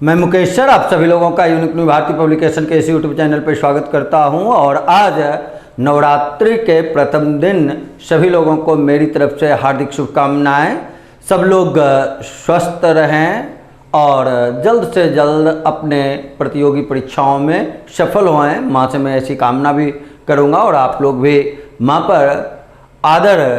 मैं मुकेश सर आप सभी लोगों का यूनिक न्यू भारती पब्लिकेशन के इस यूट्यूब चैनल पर स्वागत करता हूं। और आज नवरात्रि के प्रथम दिन सभी लोगों को मेरी तरफ से हार्दिक शुभकामनाएं। सब लोग स्वस्थ रहें और जल्द से जल्द अपने प्रतियोगी परीक्षाओं में सफल होएं। माँ से मैं ऐसी कामना भी करूँगा और आप लोग भी माँ पर आदर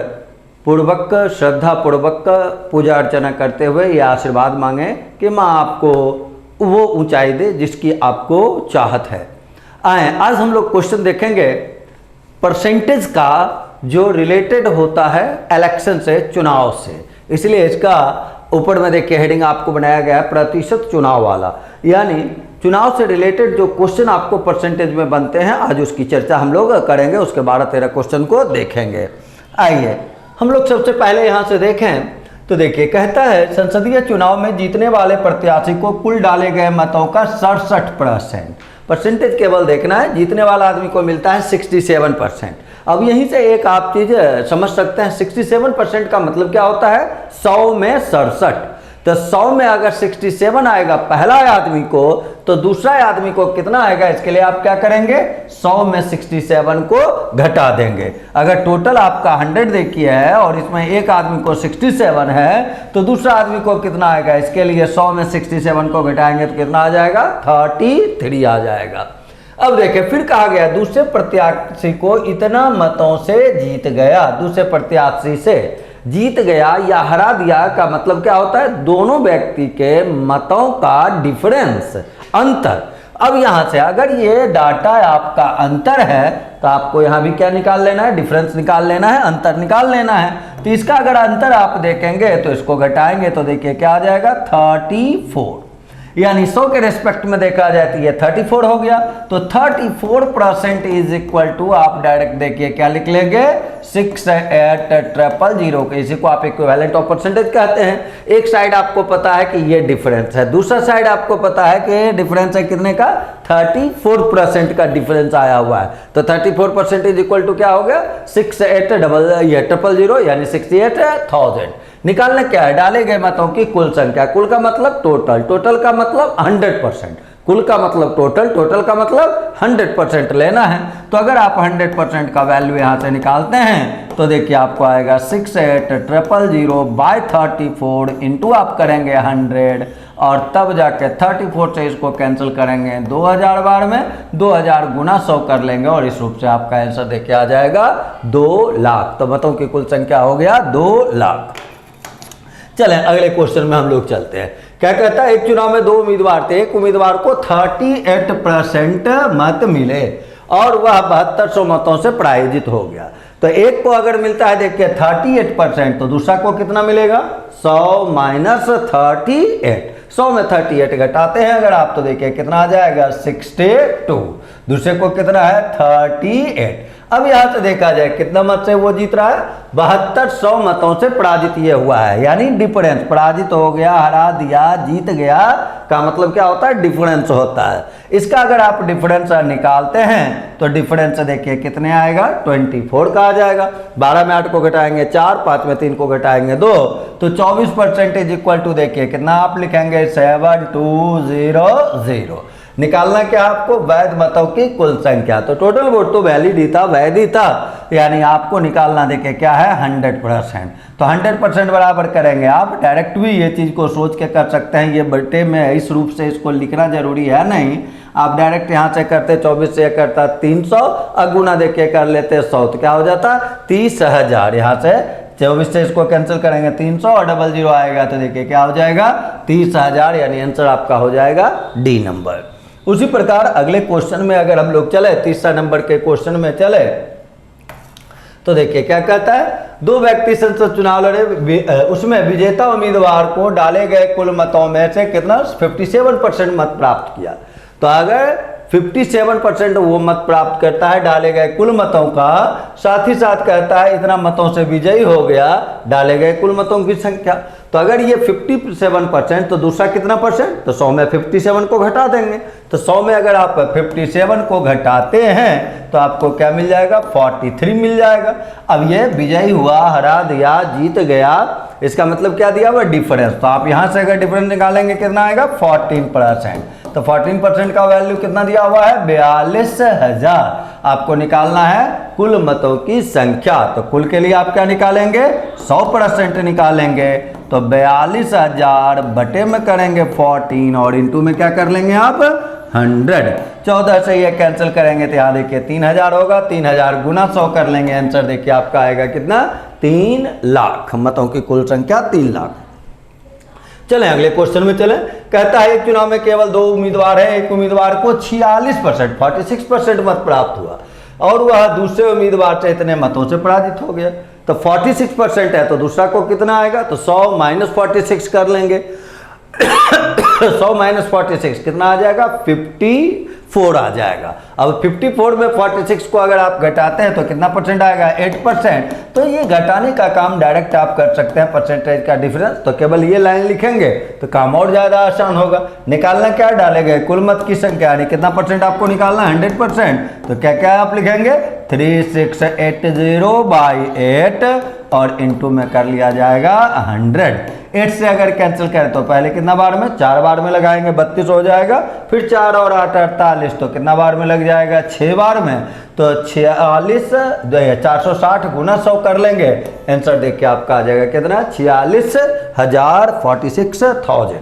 पूर्वक श्रद्धा पूर्वक पूजा अर्चना करते हुए ये आशीर्वाद मांगें कि माँ आपको वो ऊंचाई दे जिसकी आपको चाहत है। आए आज हम लोग क्वेश्चन देखेंगे परसेंटेज का जो रिलेटेड होता है इलेक्शन से, चुनाव से। इसलिए इसका ऊपर में देखिए हेडिंग आपको बनाया गया है प्रतिशत चुनाव वाला, यानी चुनाव से रिलेटेड जो क्वेश्चन आपको परसेंटेज में बनते हैं आज उसकी चर्चा हम लोग करेंगे। उसके 12-13 क्वेश्चन को देखेंगे। आइए हम लोग सबसे पहले यहाँ से देखें तो देखिए कहता है संसदीय चुनाव में जीतने वाले प्रत्याशी को कुल डाले गए मतों का 67% परसेंटेज केवल देखना है। जीतने वाला आदमी को मिलता है 67%। अब यहीं से एक आप चीज़ समझ सकते हैं 67% का मतलब क्या होता है, 100 में 67। तो 100 में अगर 67 आएगा पहला आदमी को तो दूसरा आदमी को कितना आएगा, इसके लिए आप क्या करेंगे 100 में 67 को घटा देंगे। अगर टोटल आपका 100 देखिए है और इसमें एक आदमी को 67 है तो दूसरा आदमी को कितना आएगा, इसके लिए 100 में 67 को घटाएंगे तो कितना आ जाएगा 33 आ जाएगा। अब देखिए फिर कहा गया दूसरे प्रत्याशी को इतना मतों से जीत गया, दूसरे प्रत्याशी से जीत गया या हरा दिया का मतलब क्या होता है, दोनों व्यक्ति के मतों का डिफरेंस, अंतर। अब यहां से अगर ये डाटा आपका अंतर है तो आपको यहां भी क्या निकाल लेना है, डिफरेंस निकाल लेना है, अंतर निकाल लेना है। तो इसका अगर अंतर आप देखेंगे तो इसको घटाएंगे तो देखिए क्या आ जाएगा 34, यानी 100 के रेस्पेक्ट में देखा जाए तो ये 34 हो गया। तो 34% इज इक्वल टू आप डायरेक्ट देखिए क्या लिख लेंगे 6800, इसी को आप इक्विवेलेंट ऑफ परसेंटेज कहते हैं। एक साइड आपको पता है कि ये डिफरेंस है, दूसरा साइड आपको पता है कि ये डिफरेंस है कितने का, 34% का डिफरेंस आया हुआ है। तो 34% इज इक्वल टू क्या हो गया 6800 यानी 68,000। निकालना क्या है, डाले गए मतों की कुल संख्या, कुल का मतलब टोटल, टोटल का मतलब 100%, कुल का मतलब टोटल, टोटल का मतलब 100% लेना है। तो अगर आप 100% का वैल्यू यहाँ से निकालते हैं तो देखिए आपको आएगा 68,000/34 इंटू आप करेंगे 100 और तब जाके 34 से इसको कैंसिल करेंगे 2000 बार में, 2000 गुना 100 कर लेंगे और इस रूप से आपका आंसर देखिए आ जाएगा 2 लाख। तो मतों की कुल संख्या हो गया 2 लाख। चलें अगले क्वेश्चन में हम लोग चलते हैं। क्या कहता है एक चुनाव में 2 उम्मीदवार थे, एक उम्मीदवार को 38% मत मिले और वह 7200 मतों से पराजित हो गया। तो एक को अगर मिलता है देखिए 38% तो दूसरा को कितना मिलेगा 100 माइनस 38, 100 में 38 घटाते हैं अगर आप तो देखिए कितना आ जाएगा 62, दूसरे को कितना है 38। अब यहां से देखा जाए कितना मत से वो जीत रहा है, 7200 मतों से पराजित ये हुआ है, यानी डिफरेंस, पराजित हो गया, हरा दिया, जीत गया का मतलब क्या होता है, डिफरेंस होता है। इसका अगर आप डिफरेंस निकालते हैं तो डिफरेंस देखिए कितने आएगा 24 का आ जाएगा। 12 में 8 को घटाएंगे 4, 5 में 3 को घटाएंगे 2, तो 24% इज इक्वल टू देखिए कितना आप लिखेंगे 7200। निकालना क्या आपको, वैध मतों की कुल संख्या। तो टोटल वोट तो वैलिड ही था, वैध ही था, यानी आपको निकालना देखिए क्या है 100%। तो 100% बराबर करेंगे आप, डायरेक्ट भी ये चीज़ को सोच के कर सकते हैं, ये बटे में इस रूप से इसको लिखना जरूरी है नहीं। आप डायरेक्ट यहाँ से करते 24 से करता 300 और गुना देखिए कर लेते 100 तो क्या हो जाता 30,000। यहाँ से 24 से इसको कैंसिल करेंगे 300 और 00 आएगा तो देखिए क्या हो जाएगा 30,000, यानी आंसर आपका हो जाएगा डी नंबर। उसी प्रकार अगले क्वेश्चन में अगर हम लोग चले, तीसरा नंबर के क्वेश्चन में चले तो देखिए क्या कहता है 2 व्यक्ति संसद चुनाव लड़े, उसमें विजेता उम्मीदवार को डाले गए कुल मतों में से कितना 57% मत प्राप्त किया। तो अगर 57% वो मत प्राप्त करता है डाले गए कुल मतों का, साथ ही साथ कहता है इतना मतों से विजयी हो गया डाले गए कुल मतों की संख्या। तो अगर ये 57% तो दूसरा कितना परसेंट, तो 100 में 57 को घटा देंगे। तो 100 में अगर आप 57 को घटाते हैं तो आपको क्या मिल जाएगा 43 मिल जाएगा। अब ये विजयी हुआ, हरा दिया, जीत गया, इसका मतलब क्या दिया हुआ, डिफरेंस। तो आप यहाँ से अगर डिफरेंस निकालेंगे कितना आएगा, 14%। तो 14% का वैल्यू कितना दिया हुआ है, 42,000। आपको निकालना है कुल मतों की संख्या। तो कुल के लिए आप क्या निकालेंगे, 100% निकालेंगे। तो 42,000 बटे में करेंगे 14 और इंटू में क्या कर लेंगे आप, 100। 14 से ये कैंसिल करेंगे तो यहाँ देखिए 3000 होगा। 3000 गुना 100 कर लेंगे, आंसर देखिए आपका आएगा कितना, 3 लाख। मतों की कुल संख्या 3 लाख। चलें अगले क्वेश्चन में चलें। कहता है एक चुनाव में केवल 2 उम्मीदवार है, एक उम्मीदवार को 46% 46% मत प्राप्त हुआ और वह दूसरे उम्मीदवार से इतने मतों से पराजित हो गया। तो 46% है तो दूसरा को कितना आएगा, तो 100 माइनस 46 कर लेंगे। 100 माइनस 46 कितना आ जाएगा, 54 आ जाएगा। अब 54 में 46 को अगर आप घटाते हैं तो कितना परसेंट आएगा, 8%। तो ये घटाने का काम डायरेक्ट आप कर सकते हैं, परसेंटेज का डिफरेंस। तो केवल ये लाइन लिखेंगे तो काम और ज़्यादा आसान होगा। निकालना क्या डाले गए, कुल मत की संख्या, यानी कितना परसेंट आपको निकालना, 100%। तो क्या क्या आप लिखेंगे, 3680/8 और इंटू में कर लिया जाएगा 100। 8 से अगर कैंसिल करें तो पहले कितना बार में, 4 बार में लगाएंगे, 32 हो जाएगा। फिर 4 और 8 48, तो कितना बार में लग जाएगा, 6 बार में। तो 46 460 गुना 100 कर लेंगे, आंसर देखिए आपका आ जाएगा कितना, 46,046,000।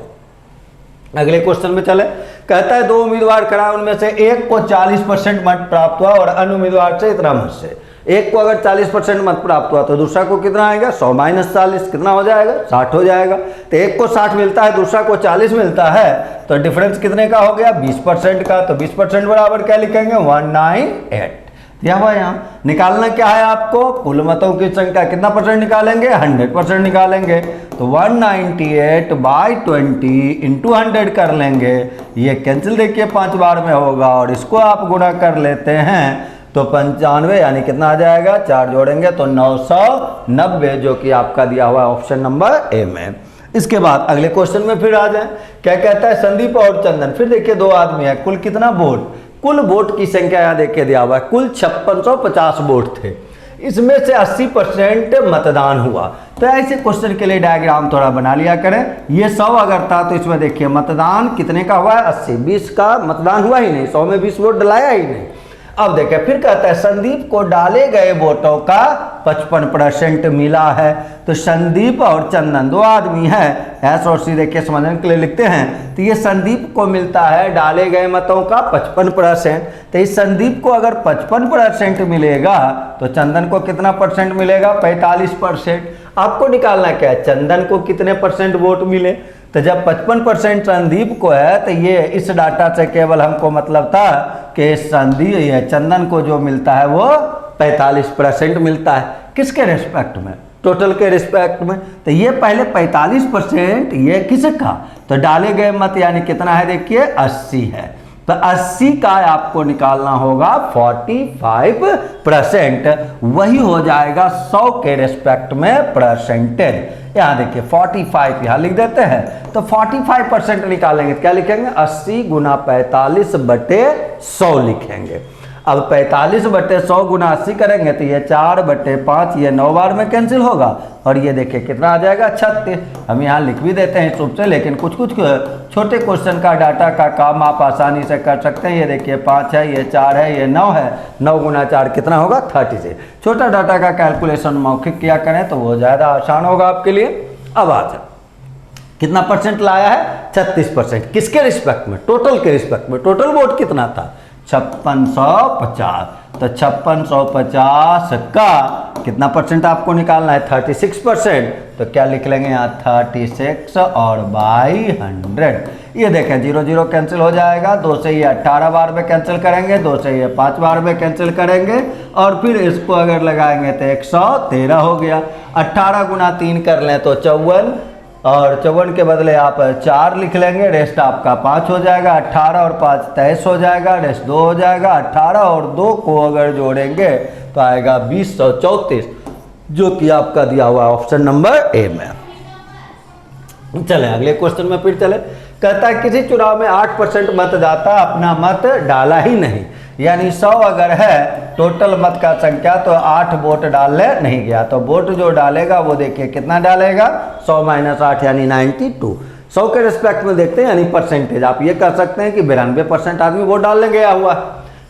अगले क्वेश्चन में चले। कहता है 2 उम्मीदवार खड़ा, उनमें से एक को 40% मत प्राप्त हुआ और अन्य उम्मीदवार से इतना मत से। एक को अगर 40% मत प्राप्त हुआ तो दूसरा को कितना आएगा, 100 माइनस 40 कितना हो जाएगा, 60 हो जाएगा। तो एक को 60 मिलता है, दूसरा को 40 मिलता है, तो डिफरेंस कितने का हो गया, 20% का। तो 20% बराबर क्या लिखेंगे, 198। यहाँ निकालना क्या है आपको, कुल मतों की संख्या, कितना परसेंट निकालेंगे, 100% निकालेंगे। तो 198/20 इंटू 100 कर लेंगे। ये कैंसिल देखिए 5 बार में होगा और इसको आप गुणा कर लेते हैं तो 95, यानी कितना आ जाएगा, 4 जोड़ेंगे तो 990, जो कि आपका दिया हुआ है ऑप्शन नंबर ए में। इसके बाद अगले क्वेश्चन में फिर आ जाए। क्या कहता है, संदीप और चंदन, फिर देखिए 2 आदमी है, कुल कितना वोट, कुल वोट की संख्या यहाँ देखिए दिया हुआ है, कुल 5650 वोट थे। इसमें से 80% मतदान हुआ। तो ऐसे क्वेश्चन के लिए डायग्राम थोड़ा बना लिया करें। ये 100 अगर था तो इसमें देखिए मतदान कितने का हुआ है, 80। 20 का मतदान हुआ ही नहीं, 100 में 20 वोट डलाया ही नहीं। अब देखिए फिर कहता है संदीप को डाले गए वोटों का 55% मिला है। तो संदीप और चंदन 2 आदमी हैं, एस और सी देखिए समझने के लिए लिखते हैं। तो ये संदीप को मिलता है डाले गए मतों का 55%। तो इस संदीप को अगर 55% मिलेगा तो चंदन को कितना परसेंट मिलेगा, 45%। आपको निकालना क्या है, चंदन को कितने परसेंट वोट मिले। तो जब 55% संदीप को है तो ये इस डाटा से केवल हमको मतलब था कि संदीप चंदन को जो मिलता है वो 45% मिलता है। किसके रिस्पेक्ट में, टोटल के रिस्पेक्ट में। तो ये पहले 45%, ये किसका, तो डाले गए मत यानी कितना है देखिए 80 है। तो 80 का आपको निकालना होगा 45%, वही हो जाएगा 100 के रिस्पेक्ट में परसेंटेज। यहाँ देखिए 45 यहाँ लिख देते हैं। तो 45% निकालेंगे क्या लिखेंगे, 80 गुना 45/100 लिखेंगे। अब 45/100 गुना 80 करेंगे तो ये 4/5, ये 9 बार में कैंसिल होगा और ये देखिए कितना आ जाएगा 36। हम यहाँ लिख भी देते हैं इस रूप से, लेकिन कुछ छोटे क्वेश्चन का डाटा का काम आप आसानी से कर सकते हैं। ये देखिए 5 है, ये 4 है, ये 9 है, 9 गुना 4 कितना होगा 36। छोटा डाटा का कैलकुलेशन मौखिक किया करें तो वो ज़्यादा आसान होगा आपके लिए। अब आ जाए, कितना परसेंट लाया है, 36%। किसके रिस्पेक्ट में, टोटल के रिस्पेक्ट में। टोटल वोट कितना था, 5650। तो 5650 का कितना परसेंट आपको निकालना है, 36%। तो क्या लिख लेंगे यहाँ 36 और बाई 100। ये देखें 0 0 कैंसिल हो जाएगा, 2 से ये 18 बार में कैंसिल करेंगे, 2 से ये 5 बार में कैंसिल करेंगे और फिर इसको अगर लगाएंगे तो 113 हो गया। 18 गुना 3 कर लें तो 54 और 54 के बदले आप 4 लिख लेंगे, रेस्ट आपका 5 हो जाएगा। 18 और 5 23 हो जाएगा, रेस्ट 2 हो जाएगा। 18 और 2 को अगर जोड़ेंगे तो आएगा 2034, जो कि आपका दिया हुआ ऑप्शन नंबर ए में। चलें अगले क्वेश्चन में फिर चले। कहता है किसी चुनाव में 8% मतदाता अपना मत डाला ही नहीं, यानी 100 अगर है टोटल मत का संख्या तो 8 वोट डालने नहीं गया, तो वोट जो डालेगा वो देखिए कितना डालेगा 100 - 8 यानी 92। 100 के रिस्पेक्ट में देखते हैं यानी परसेंटेज, आप ये कह सकते हैं कि 92% आदमी वोट डालने गया हुआ है।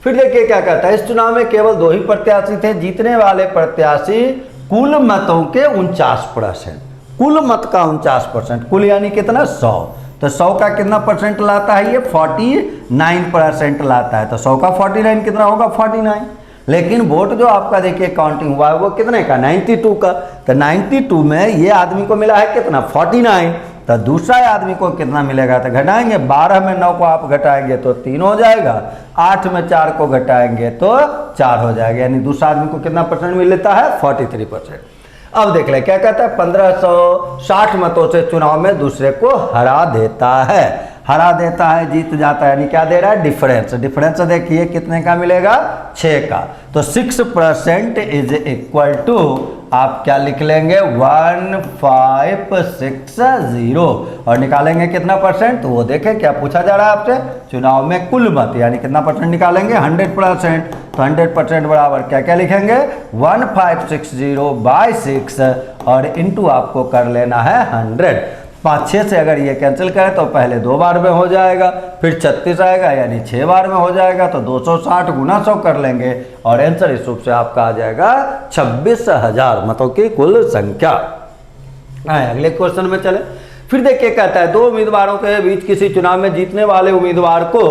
फिर देखिए क्या कहता है, इस चुनाव में केवल 2 ही प्रत्याशी थे, जीतने वाले प्रत्याशी कुल मतों के 49%, कुल मत का 49%, कुल यानी कितना 100, तो 100 का कितना परसेंट लाता है ये 49% लाता है, तो 100 का 49 कितना होगा 49। लेकिन वोट जो आपका देखिए काउंटिंग हुआ है वो कितने का 92 का, तो 92 में ये आदमी को मिला है कितना 49, तो दूसरा आदमी को कितना मिलेगा, तो घटाएंगे 12 में 9 को आप घटाएंगे तो 3 हो जाएगा, 8 में 4 को घटाएंगे तो 4 हो जाएगा, यानी दूसरा आदमी को कितना परसेंट मिल लेता है 43%। अब देख ले क्या कहता है, 1560 मतों से चुनाव में दूसरे को हरा देता है, जीत जाता है, यानी क्या दे रहा है डिफरेंस। डिफरेंस देखिए कितने का मिलेगा 6 का, तो 6% इज इक्वल टू आप क्या लिख लेंगे 1560 और निकालेंगे कितना परसेंट, तो वो देखें क्या पूछा जा रहा है आपसे, चुनाव में कुल मत यानी कितना परसेंट निकालेंगे 100%, तो 100% बराबर क्या क्या लिखेंगे 1560/6 और इनटू आपको कर लेना है 100। 5-6 से अगर ये कैंसिल करें तो पहले 2 बार में हो जाएगा, फिर 36 आएगा यानी 6 बार में हो जाएगा, तो 260 गुना 100 कर लेंगे और आंसर इस रूप से आपका आ जाएगा 26,000 मतों की कुल संख्या। अगले क्वेश्चन में चले। फिर देखिए कहता है 2 उम्मीदवारों के बीच किसी चुनाव में जीतने वाले उम्मीदवार को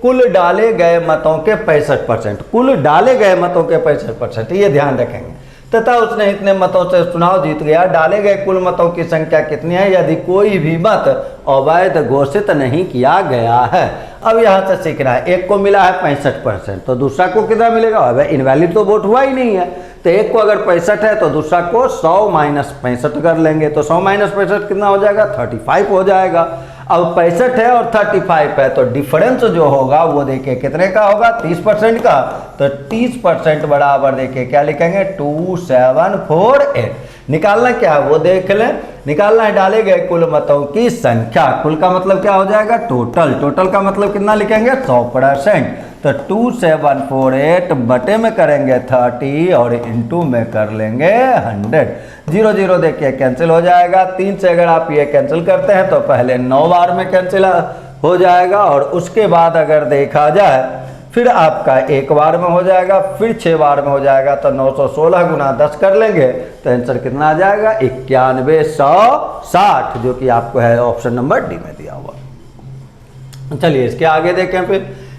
कुल डाले गए मतों के 65%, कुल डाले गए मतों के 65%, ये ध्यान रखेंगे, तथा उसने इतने मतों से चुनाव जीत गया। डाले गए कुल मतों की संख्या कितनी है यदि कोई भी मत अवैध घोषित नहीं किया गया है। अब यहाँ से सीखना है, एक को मिला है 65%, तो दूसरा को कितना मिलेगा, अब इनवैलिड तो वोट हुआ ही नहीं है, तो एक को अगर 65 है तो दूसरा को 100 - 65 कर लेंगे, तो 100 - 65 कितना हो जाएगा 35 हो जाएगा। अब 65 है और 35 है, तो डिफरेंस जो होगा वो देखिए कितने का होगा 30% का, तो 30% बराबर देखिए क्या लिखेंगे 2748। निकालना क्या है वो देख लें, निकालना है डाले गए कुल मतों की संख्या, कुल का मतलब क्या हो जाएगा टोटल, टोटल का मतलब कितना लिखेंगे 100%, तो 2748 बटे में करेंगे 30 और इनटू में कर लेंगे 100। 0 0 देखिए कैंसिल हो जाएगा, 3 से अगर आप ये कैंसिल करते हैं तो पहले 9 बार में कैंसिल हो जाएगा और उसके बाद अगर देखा जाए फिर आपका 1 बार में हो जाएगा, फिर 6 बार में हो जाएगा, तो 916 गुना 10 कर लेंगे तो आंसर कितना आ जाएगा 9160, जो कि आपको है ऑप्शन नंबर डी में दिया हुआ। चलिए इसके आगे देखें। फिर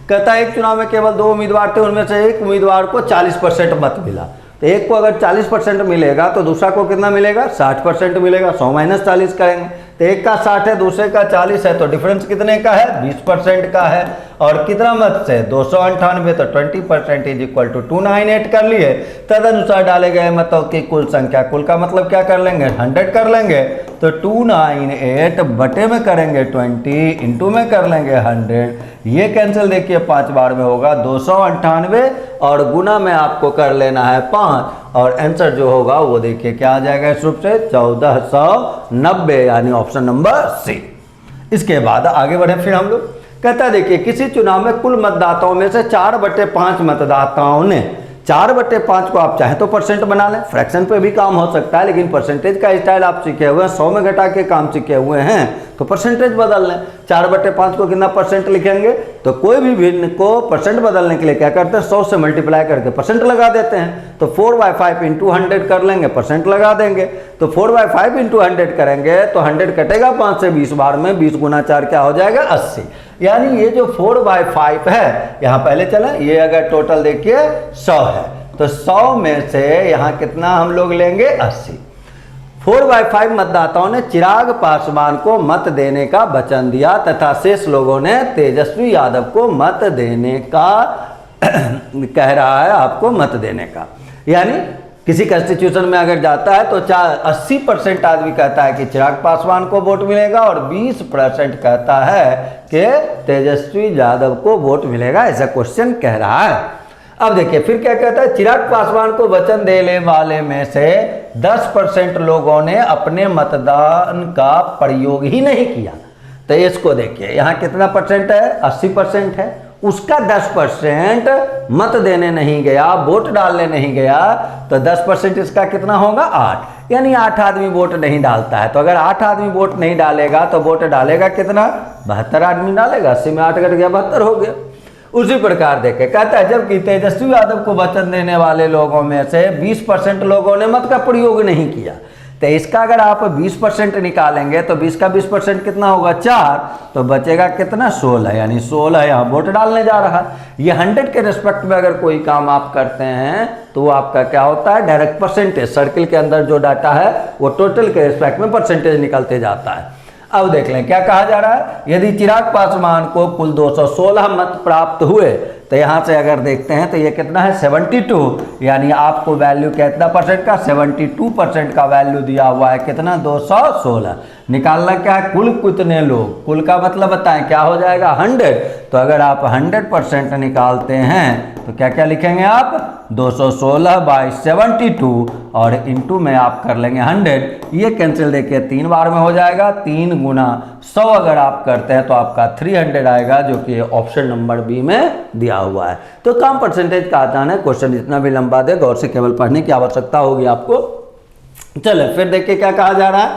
कहता है एक चुनाव में केवल 2 उम्मीदवार थे, उनमें से एक उम्मीदवार को 40% मत मिला, तो एक को अगर 40% मिलेगा तो दूसरा को कितना मिलेगा 60% मिलेगा, 100 - 40 करेंगे, तो एक का 60 है दूसरे का 40 है, तो डिफरेंस कितने का है 20% का है, और कितना मत से 298, तो 20% इज इक्वल टू 298 कर लिए। तदनुसार डाले गए मतों की कुल संख्या, कुल का मतलब क्या कर लेंगे 100 कर लेंगे, तो 298 बटे में करेंगे 20 इंटू में कर लेंगे 100, ये कैंसिल देखिए 5 बार में होगा 298 और गुना में आपको कर लेना है 5 और आंसर जो होगा वो देखिए क्या आ जाएगा इस रूप से 1490, यानी ऑप्शन नंबर सी। इसके बाद आगे बढ़े फिर हम लोग। कहता है देखिए किसी चुनाव में कुल मतदाताओं में से 4/5 मतदाताओं ने 4/5 को आप चाहें तो परसेंट बना लें, फ्रैक्शन पे भी काम हो सकता है, लेकिन परसेंटेज का स्टाइल आप सीखे हुए हैं, 100 में घटा के काम सीखे हुए हैं तो परसेंटेज बदल लें। 4/5 को कितना परसेंट लिखेंगे, तो कोई भी भिन्न को परसेंट बदलने के लिए क्या करते हैं 100 से मल्टीप्लाई करके परसेंट लगा देते हैं, तो 4/5 इंटू 100 कर लेंगे, परसेंट लगा देंगे, तो 4/5 इंटू 100 करेंगे तो 100 कटेगा 5 से 20 बार में, 20 गुना 4 क्या हो जाएगा 80, यानी ये जो 4/5 है यहाँ पहले चला, ये अगर टोटल देखिए 100 है तो 100 में से यहाँ कितना हम लोग लेंगे 80। 4/5 मतदाताओं ने चिराग पासवान को मत देने का वचन दिया तथा शेष लोगों ने तेजस्वी यादव को मत देने का कह रहा है आपको मत देने का, यानी किसी कॉन्स्टिट्यूशन में अगर जाता है तो 80% आदमी कहता है कि चिराग पासवान को वोट मिलेगा और 20% कहता है कि तेजस्वी यादव को वोट मिलेगा, ऐसा क्वेश्चन कह रहा है। अब देखिए फिर क्या कहता है, चिराग पासवान को वचन देने वाले में से 10% लोगों ने अपने मतदान का प्रयोग ही नहीं किया, तो इसको देखिए यहाँ कितना परसेंट है 80% है, उसका 10% मत देने नहीं गया, वोट डालने नहीं गया, तो 10% इसका कितना होगा 8, यानी 8 आदमी वोट नहीं डालता है। तो अगर 8 आदमी वोट नहीं डालेगा तो वोट डालेगा कितना, 72 आदमी डालेगा। 80 में 8 कट गया, 72 हो गया। उसी प्रकार देखे कहता है जबकि तेजस्वी यादव को वचन देने वाले लोगों में से 20% लोगों ने मत का प्रयोग नहीं किया, तो इसका अगर आप 20% निकालेंगे तो 20 का 20% कितना होगा 4, तो बचेगा कितना 16, यानी 16 यहाँ वोट डालने जा रहा है। ये 100 के रिस्पेक्ट में अगर कोई काम आप करते हैं तो वो आपका क्या होता है, डायरेक्ट परसेंटेज, सर्किल के अंदर जो डाटा है वो टोटल के रिस्पेक्ट में परसेंटेज निकलते जाता है। अब देख लें क्या कहा जा रहा है, यदि चिराग पासवान को कुल 216 मत प्राप्त हुए, तो यहाँ से अगर देखते हैं तो ये कितना है 72, यानी आपको वैल्यू कितना परसेंट का, 72% का वैल्यू दिया हुआ है, कितना 216। निकालना क्या है, कुल कितने लोग, कुल का मतलब बताएं क्या हो जाएगा 100। तो अगर आप 100% निकालते हैं तो क्या क्या लिखेंगे आप, 216/72 और इंटू में आप कर लेंगे 100। ये कैंसिल देखिए 3 बार में हो जाएगा, 3 गुना 100 अगर आप करते हैं तो आपका 300 आएगा, जो कि ऑप्शन नंबर बी में दिया हुआ है। तो कम परसेंटेज का आसान है, क्वेश्चन जितना भी लंबा दे गौर से केवल पढ़ने की आवश्यकता होगी आपको। चले फिर देखिए क्या कहा जा रहा है,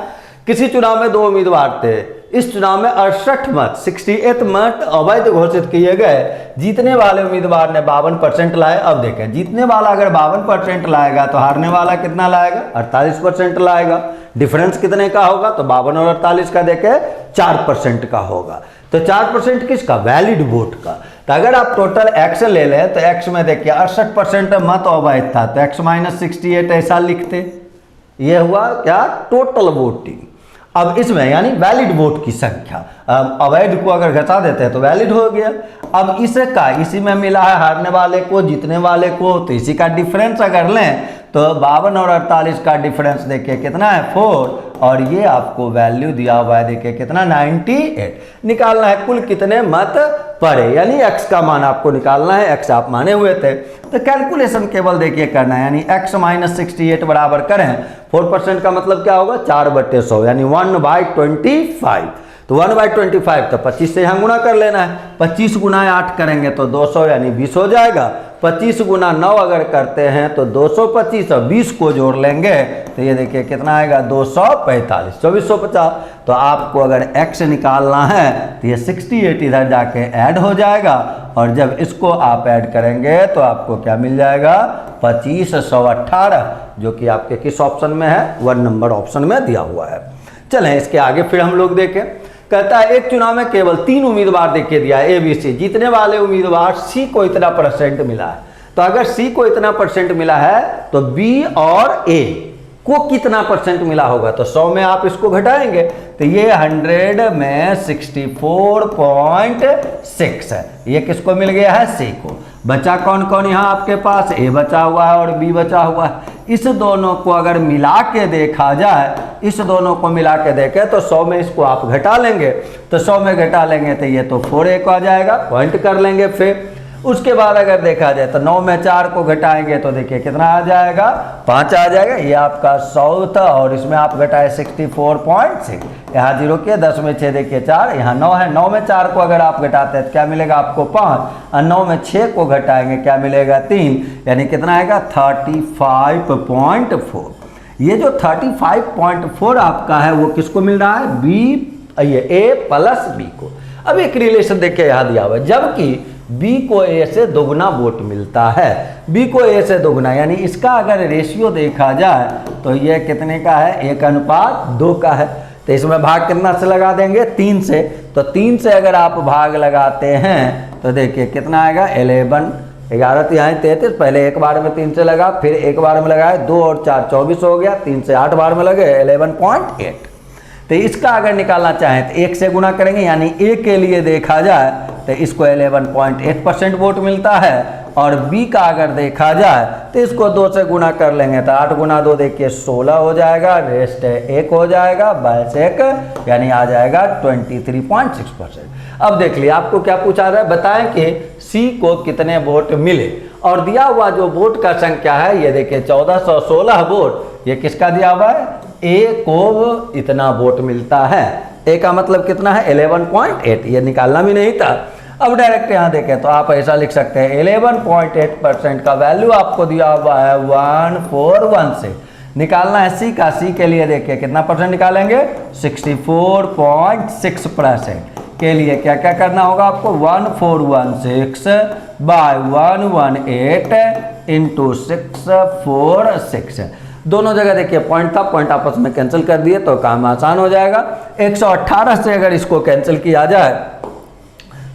किसी चुनाव में 2 उम्मीदवार थे, इस चुनाव में 68 मत 68 मत अवैध घोषित किए गए, जीतने वाले उम्मीदवार ने 52% लाए। अब देखें जीतने वाला अगर 52% लाएगा तो हारने वाला कितना लाएगा, 48% लाएगा। डिफरेंस कितने का होगा, तो 52 और 48 का देखें 4% का होगा। तो 4% किसका, वैलिड वोट का। तो अगर आप टोटल एक्स ले लें तो एक्स में देखिए 68% मत अवैध था, तो x - 68 ऐसा लिखते, ये हुआ क्या टोटल वोटिंग। अब इसमें यानी वैलिड वोट की संख्या, अवैध को अगर घटा देते हैं तो वैलिड हो गया। अब इसका इसी में मिला है हारने वाले को जीतने वाले को, तो इसी का डिफरेंस अगर लें तो 52 और 48 का डिफरेंस देखिए कितना है 4, और ये आपको वैल्यू दिया हुआ है देखिए कितना 98। निकालना है कुल कितने मत पड़े, यानी x का मान आपको निकालना है, x आप माने हुए थे। तो कैलकुलेशन केवल देखिए करना है, यानी x - 68 बराबर करें 4% का मतलब क्या होगा 4/100, यानी 1/25। तो 1/25 तो 25 से यहाँ गुना कर लेना है, 25 गुना 8 करेंगे तो 200 यानी 20 हो जाएगा। 25 गुना 9 अगर करते हैं तो 225 और 20 को जोड़ लेंगे तो ये देखिए कितना आएगा 245, 2450। तो आपको अगर x निकालना है तो ये 68 इधर जाके ऐड हो जाएगा, और जब इसको आप ऐड करेंगे तो आपको क्या मिल जाएगा 2518, जो कि आपके किस ऑप्शन में है, 1 नंबर ऑप्शन में दिया हुआ है। चलें इसके आगे फिर हम लोग देखें, कहता है एक चुनाव में केवल 3 उम्मीदवार देखिए दिया है ABC, जीतने वाले उम्मीदवार C को इतना % मिला है। तो अगर C को इतना % मिला है तो B और A को कितना % मिला होगा, तो 100 में आप इसको घटाएंगे तो ये 100 में 64.6 है, ये किसको मिल गया है C को। बचा कौन कौन यहाँ आपके पास, A बचा हुआ है और B बचा हुआ है। इस दोनों को अगर मिला के देखा जाए, इस दोनों को मिला के देखें तो 100 में इसको आप घटा लेंगे, तो 100 में घटा लेंगे तो ये तो 4 एक आ जाएगा, पॉइंट कर लेंगे। फिर उसके बाद अगर देखा जाए तो 9 में 4 को घटाएंगे तो देखिए कितना आ जाएगा 5 आ जाएगा, ये आपका 100 था, और इसमें आप घटाए 64.6, यहाँ 0 किया, 10 में 6 देखिए 4, यहाँ 9 है, 9 में 4 को अगर आप घटाते हैं तो क्या मिलेगा आपको 5, और 9 में 6 को घटाएंगे क्या मिलेगा 3, यानी कितना आएगा 35.4। ये जो 35.4 आपका है वो किसको मिल रहा है, बी, ये A + B को। अब एक रिलेशन देखिए यहाँ दिया हुआ है, जबकि B को A से दोगुना वोट मिलता है, B को A से दोगुना, यानी इसका अगर रेशियो देखा जाए तो ये कितने का है 1:2 का है। तो इसमें भाग कितना से लगा देंगे 3 से, तो 3 से अगर आप भाग लगाते हैं तो देखिए कितना आएगा 11, 11 यहाँ 33, पहले एक बार में 3 से लगा, फिर एक बार में लगाए 2 और 4 24 हो गया, 3 से 8 बार में लगे 11.8। तो इसका अगर निकालना चाहें तो 1 से गुना करेंगे, यानी A के लिए देखा जाए तो इसको 11.8% वोट मिलता है, और B का अगर देखा जाए तो इसको 2 से गुना कर लेंगे तो 8 गुना 2 देखिए 16 हो जाएगा, रेस्ट 1 हो जाएगा, 22 यानी आ जाएगा 23.6%। अब देख लिया आपको क्या पूछा रहा है, बताएं कि C को कितने वोट मिले, और दिया हुआ जो वोट का संख्या है ये देखिए 1416 वोट, ये किसका दिया हुआ है, A को इतना वोट मिलता है। A का मतलब कितना है 11.8, ये निकालना भी नहीं था। अब डायरेक्ट यहाँ देखें तो आप ऐसा लिख सकते हैं 11.8% का वैल्यू आपको दिया हुआ है 141 से। निकालना है सी का, सी के लिए देखिए कितना परसेंट निकालेंगे 64.6% के लिए क्या क्या करना होगा आपको 1416 बाय 118 इंटू 646। दोनों जगह देखिए पॉइंट था, पॉइंट आपस में कैंसिल कर दिए तो काम आसान हो जाएगा। 118 से अगर इसको कैंसिल किया जाए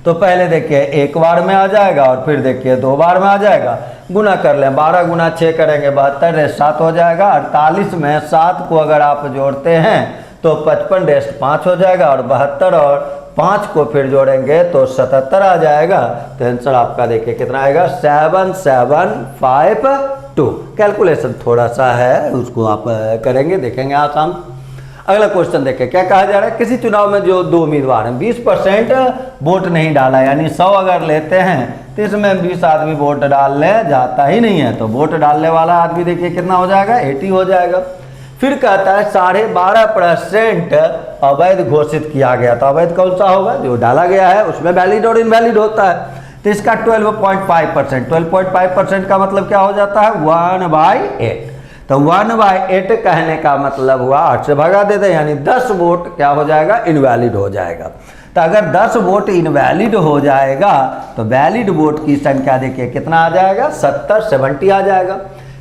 तो पहले देखिए एक बार में आ जाएगा और फिर देखिए 2 बार में आ जाएगा। गुना कर लें, 12 गुना 6 करेंगे 72 रेस्ट 7 हो जाएगा। 48 में 7 को अगर आप जोड़ते हैं तो 55 रेस्ट 5 हो जाएगा और 72 और 5 को फिर जोड़ेंगे तो 77 आ जाएगा। तो आंसर आपका देखिए कितना आएगा 7752। कैलकुलेशन थोड़ा सा है, उसको आप करेंगे, देखेंगे आसान। अगला क्वेश्चन देखिए क्या कहा जा रहा है। किसी चुनाव में जो 2 उम्मीदवार हैं 20% वोट नहीं डाला, यानी 100 अगर लेते हैं तो इसमें 20 आदमी वोट डालने जाता ही नहीं है, तो वोट डालने वाला आदमी देखिए कितना हो जाएगा 80 हो जाएगा। फिर कहता है 12.5% अवैध घोषित किया गया, तो अवैध कौन सा होगा, जो डाला गया है उसमें वैलिड और इनवैलिड होता है। तो इसका 12.5%, 12.5% का मतलब क्या हो जाता है 1/8। तो 1/8 कहने का मतलब हुआ 8 से भगा देते हैं, यानी 10 वोट क्या हो जाएगा इनवैलिड हो जाएगा। तो अगर 10 वोट इनवैलिड हो जाएगा तो वैलिड वोट की संख्या देखिए कितना आ जाएगा 70 आ जाएगा।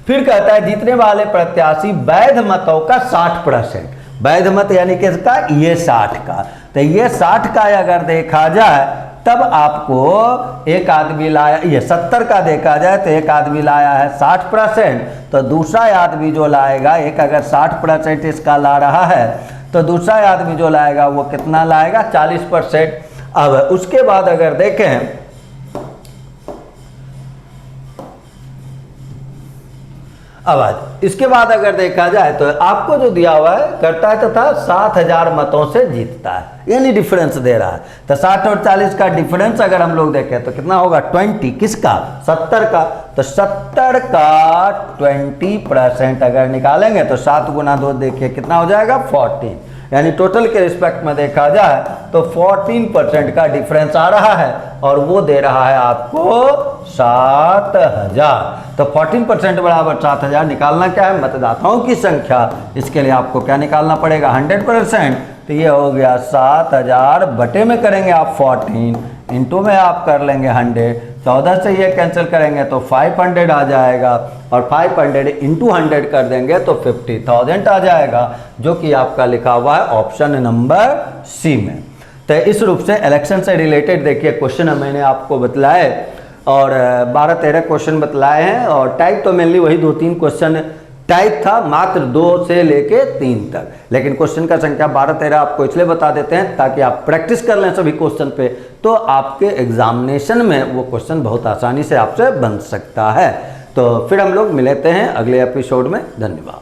फिर कहता है जीतने वाले प्रत्याशी वैध मतों का 60%, वैध मत यानी किसका, ये 60 का। तो ये 60 का अगर देखा जाए तब आपको एक आदमी लाया, ये 70 का देखा जाए तो एक आदमी लाया है 60%, तो दूसरा आदमी जो लाएगा, एक अगर 60% इसका ला रहा है तो दूसरा आदमी जो लाएगा वो कितना लाएगा 40%। अब उसके बाद अगर देखें आवाज, इसके बाद अगर देखा जाए तो आपको जो दिया हुआ है करता है तथा 7000 मतों से जीतता है, यानी डिफरेंस दे रहा है। तो 60 और 40 का डिफरेंस अगर हम लोग देखें तो कितना होगा 20, किसका 70 का। तो 70 का 20% अगर निकालेंगे तो 7 गुना 2 देखिए कितना हो जाएगा 14, यानी टोटल के रिस्पेक्ट में देखा जाए तो 14% का डिफरेंस आ रहा है और वो दे रहा है आपको 7000। तो 14% बराबर 7000 निकालना क्या है, मतदाताओं की संख्या। इसके लिए आपको क्या निकालना पड़ेगा 100%। तो ये हो गया 7000 बटे में करेंगे आप 14, इंटू में आप कर लेंगे 100, 14 से ये कैंसिल करेंगे तो 500 आ जाएगा और 500 इंटू 100 कर देंगे तो 50,000 आ जाएगा, जो कि आपका लिखा हुआ है ऑप्शन नंबर सी में। तो इस रूप से इलेक्शन से रिलेटेड देखिए क्वेश्चन मैंने आपको बतलाए और 12-13 क्वेश्चन बतलाए हैं और टाइप तो मेनली वही 2-3 क्वेश्चन टाइप था, मात्र 2 से लेके 3 तक, लेकिन क्वेश्चन का संख्या 12-13 आपको इसलिए बता देते हैं ताकि आप प्रैक्टिस कर लें सभी क्वेश्चन पे, तो आपके एग्जामिनेशन में वो क्वेश्चन बहुत आसानी से आपसे बन सकता है। तो फिर हम लोग मिलते हैं अगले एपिसोड में। धन्यवाद।